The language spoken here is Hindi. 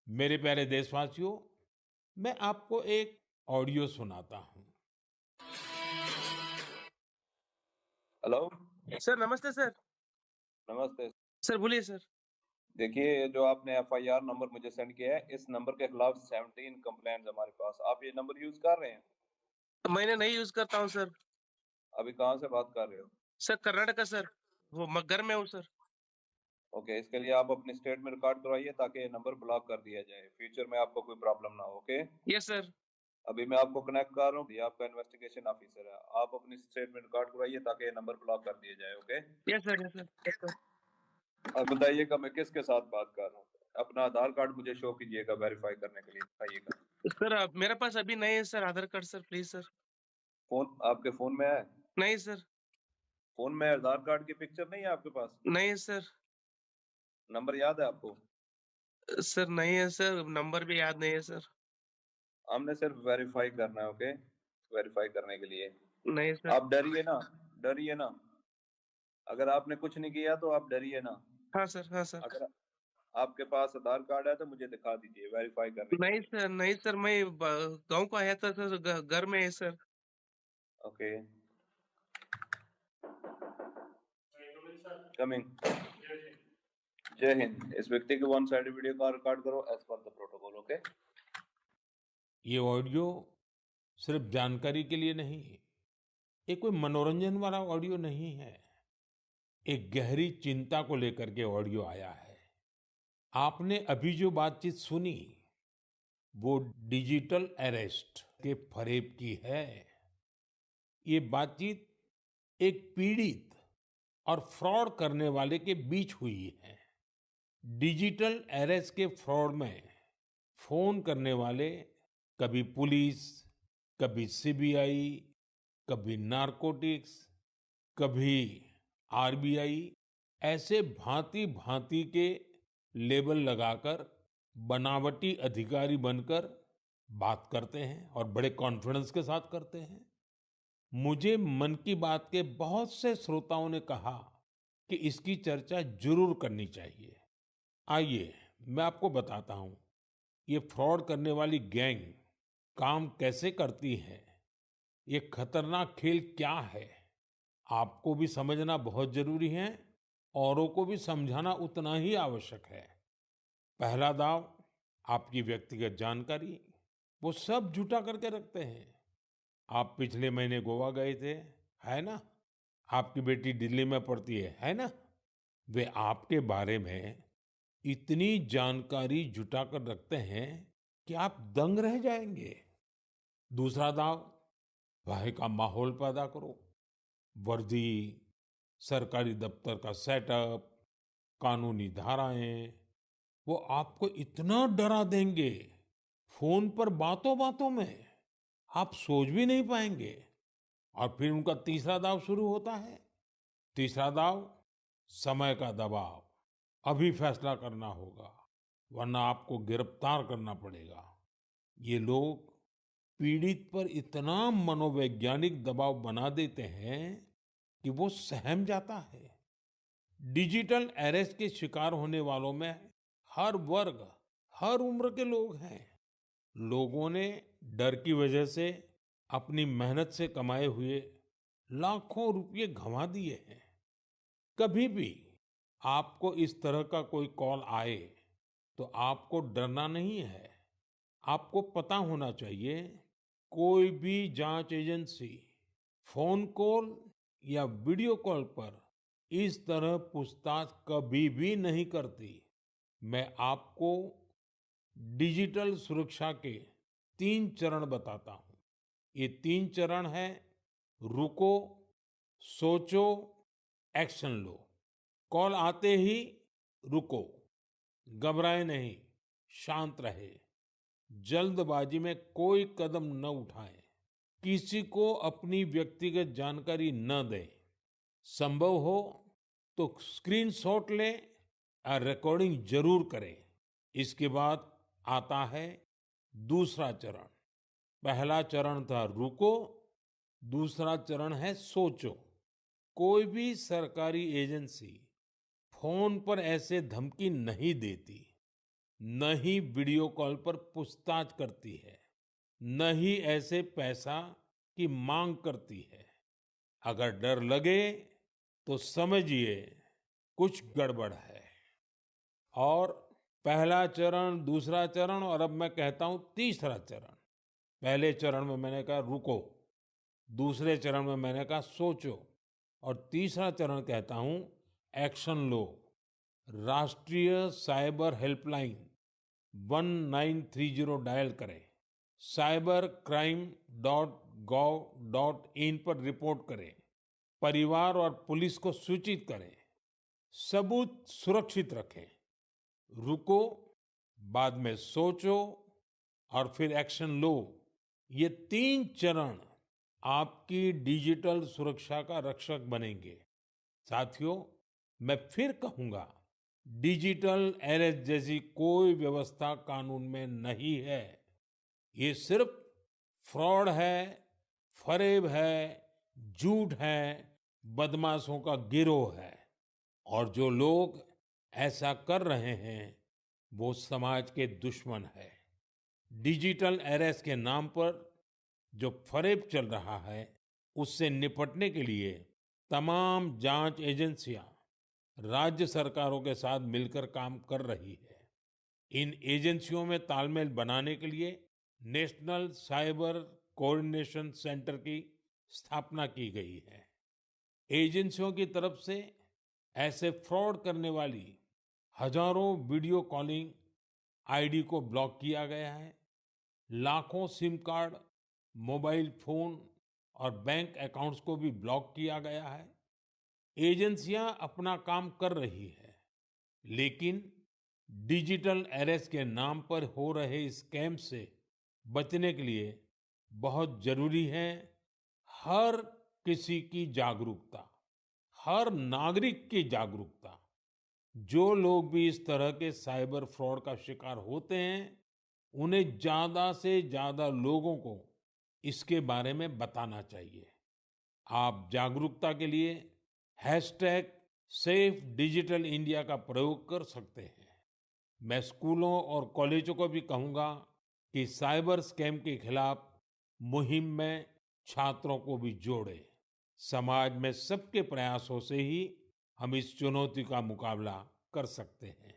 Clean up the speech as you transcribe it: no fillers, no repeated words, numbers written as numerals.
मेरे प्यारे देशवासियों, मैं आपको एक ऑडियो सुनाता हूँ। हेलो। सर नमस्ते सर। नमस्ते। सर बोलिए सर। देखिए, ये जो आपने एफआईआर नंबर मुझे सेंड किया है, इस नंबर के खिलाफ 17 कंप्लेंट्स हमारे पास। आप ये नंबर यूज कर रहे हैं? मैंने नहीं यूज करता हूँ सर। अभी कहाँ से बात कर रहे हो? Sir Karnataka sir. वो घर में हूँ सर। ओके, इसके लिए आप अपनी स्टेट में रिकॉर्ड करवाइए ताकि ये नंबर ब्लॉक कर दिया जाए, फ्यूचर में आपको कोई प्रॉब्लम ना हो। Okay, yes sir. अभी मैं आपको कनेक्ट कर रहा हूँ, ये आपका इन्वेस्टिगेशन ऑफिसर है। आप अपनी स्टेट में रिकॉर्ड करवाइए ताकि ये नंबर ब्लॉक कर दिया जाए। Okay, yes sir, yes sir, yes sir. अब बताइएगा मैं किसके साथ बात कर रहा हूँ। अपना आधार कार्ड मुझे शो कीजिएगा वेरीफाई करने के लिए, बताइएगा। सर मेरे पास अभी नहीं है sir Aadhaar card sir, please sir. Phone आपके फोन में है? नहीं सर। फोन में आधार कार्ड की पिक्चर नहीं है आपके पास? नहीं है सर। नंबर याद है आपको? सर नहीं है सर, नंबर भी याद नहीं है सर। हमने सिर्फ वेरीफाई करना है। ओके, वेरीफाई करने के लिए नहीं सर। आप डरिए ना, डरिए ना। अगर आपने कुछ नहीं किया तो आप डरिए ना। हाँ सर, हाँ सर। अगर आपके पास आधार कार्ड है तो मुझे दिखा दीजिए वेरीफाई करने के नहीं लिए। सर, नहीं सर, मैं गांव को आया था सर, घर में है सर। Okay, coming. जय हिंद। इस व्यक्ति के वन साइड वीडियो का रिकॉर्ड करो as per the protocol. Okay, ये ऑडियो सिर्फ जानकारी के लिए नहीं, ये कोई मनोरंजन वाला ऑडियो नहीं है। एक गहरी चिंता को लेकर के ऑडियो आया है। आपने अभी जो बातचीत सुनी, वो डिजिटल अरेस्ट के फरेब की है। ये बातचीत एक पीड़ित और फ्रॉड करने वाले के बीच हुई है। डिजिटल अरेस्ट के फ्रॉड में फोन करने वाले कभी पुलिस, कभी सीबीआई, कभी नारकोटिक्स, कभी आरबीआई, ऐसे भांति भांति के लेबल लगाकर बनावटी अधिकारी बनकर बात करते हैं और बड़े कॉन्फिडेंस के साथ करते हैं। मुझे मन की बात के बहुत से श्रोताओं ने कहा कि इसकी चर्चा जरूर करनी चाहिए। आइए, मैं आपको बताता हूं ये फ्रॉड करने वाली गैंग काम कैसे करती है, ये खतरनाक खेल क्या है। आपको भी समझना बहुत जरूरी है, औरों को भी समझाना उतना ही आवश्यक है। पहला दाव, आपकी व्यक्तिगत जानकारी, वो सब जुटा करके रखते हैं। आप पिछले महीने गोवा गए थे, है ना? आपकी बेटी दिल्ली में पढ़ती है ना? वे आपके बारे में इतनी जानकारी जुटा कर रखते हैं कि आप दंग रह जाएंगे। दूसरा दाव, भय का माहौल पैदा करो। वर्दी, सरकारी दफ्तर का सेटअप, कानूनी धाराएं, वो आपको इतना डरा देंगे, फोन पर बातों बातों में आप सोच भी नहीं पाएंगे। और फिर उनका तीसरा दाव शुरू होता है। तीसरा दाव, समय का दबाव। अभी फैसला करना होगा, वरना आपको गिरफ्तार करना पड़ेगा। ये लोग पीड़ित पर इतना मनोवैज्ञानिक दबाव बना देते हैं कि वो सहम जाता है। डिजिटल अरेस्ट के शिकार होने वालों में हर वर्ग, हर उम्र के लोग हैं। लोगों ने डर की वजह से अपनी मेहनत से कमाए हुए लाखों रुपए गंवा दिए हैं। कभी भी आपको इस तरह का कोई कॉल आए तो आपको डरना नहीं है। आपको पता होना चाहिए, कोई भी जांच एजेंसी फोन कॉल या वीडियो कॉल पर इस तरह पूछताछ कभी भी नहीं करती। मैं आपको डिजिटल सुरक्षा के 3 चरण बताता हूं। ये 3 चरण है: रुको, सोचो, एक्शन लो। कॉल आते ही रुको, घबराए नहीं, शांत रहे, जल्दबाजी में कोई कदम न उठाएं, किसी को अपनी व्यक्तिगत जानकारी न दें। संभव हो तो स्क्रीनशॉट लें और रिकॉर्डिंग जरूर करें। इसके बाद आता है दूसरा चरण। पहला चरण था रुको, दूसरा चरण है सोचो। कोई भी सरकारी एजेंसी फोन पर ऐसे धमकी नहीं देती। न ही वीडियो कॉल पर पूछताछ करती है, न ही ऐसे पैसा की मांग करती है। अगर डर लगे तो समझिए कुछ गड़बड़ है। और पहला चरण, दूसरा चरण और अब मैं कहता हूं तीसरा चरण। पहले चरण में मैंने कहा रुको, दूसरे चरण में मैंने कहा सोचो और तीसरा चरण कहता हूं एक्शन लो। राष्ट्रीय साइबर हेल्पलाइन 1930 डायल करें, cybercrime.gov.in पर रिपोर्ट करें, परिवार और पुलिस को सूचित करें, सबूत सुरक्षित रखें। रुको, बाद में सोचो और फिर एक्शन लो। ये 3 चरण आपकी डिजिटल सुरक्षा का रक्षक बनेंगे। साथियों, मैं फिर कहूंगा, डिजिटल अरेस्ट जैसी कोई व्यवस्था कानून में नहीं है। ये सिर्फ फ्रॉड है, फरेब है, झूठ है, बदमाशों का गिरोह है। और जो लोग ऐसा कर रहे हैं वो समाज के दुश्मन है। डिजिटल अरेस्ट के नाम पर जो फरेब चल रहा है उससे निपटने के लिए तमाम जांच एजेंसियां राज्य सरकारों के साथ मिलकर काम कर रही है। इन एजेंसियों में तालमेल बनाने के लिए नेशनल साइबर कोऑर्डिनेशन सेंटर की स्थापना की गई है। एजेंसियों की तरफ से ऐसे फ्रॉड करने वाली हजारों वीडियो कॉलिंग आईडी को ब्लॉक किया गया है। लाखों सिम कार्ड, मोबाइल फोन और बैंक अकाउंट्स को भी ब्लॉक किया गया है। एजेंसियां अपना काम कर रही है, लेकिन डिजिटल अरेस्ट के नाम पर हो रहे स्कैम से बचने के लिए बहुत जरूरी है हर किसी की जागरूकता, हर नागरिक की जागरूकता। जो लोग भी इस तरह के साइबर फ्रॉड का शिकार होते हैं, उन्हें ज्यादा से ज्यादा लोगों को इसके बारे में बताना चाहिए। आप जागरूकता के लिए हैशटैग सेफ डिजिटल इंडिया का प्रयोग कर सकते हैं। मैं स्कूलों और कॉलेजों को भी कहूंगा कि साइबर स्कैम के खिलाफ मुहिम में छात्रों को भी जोड़ें। समाज में सबके प्रयासों से ही हम इस चुनौती का मुकाबला कर सकते हैं।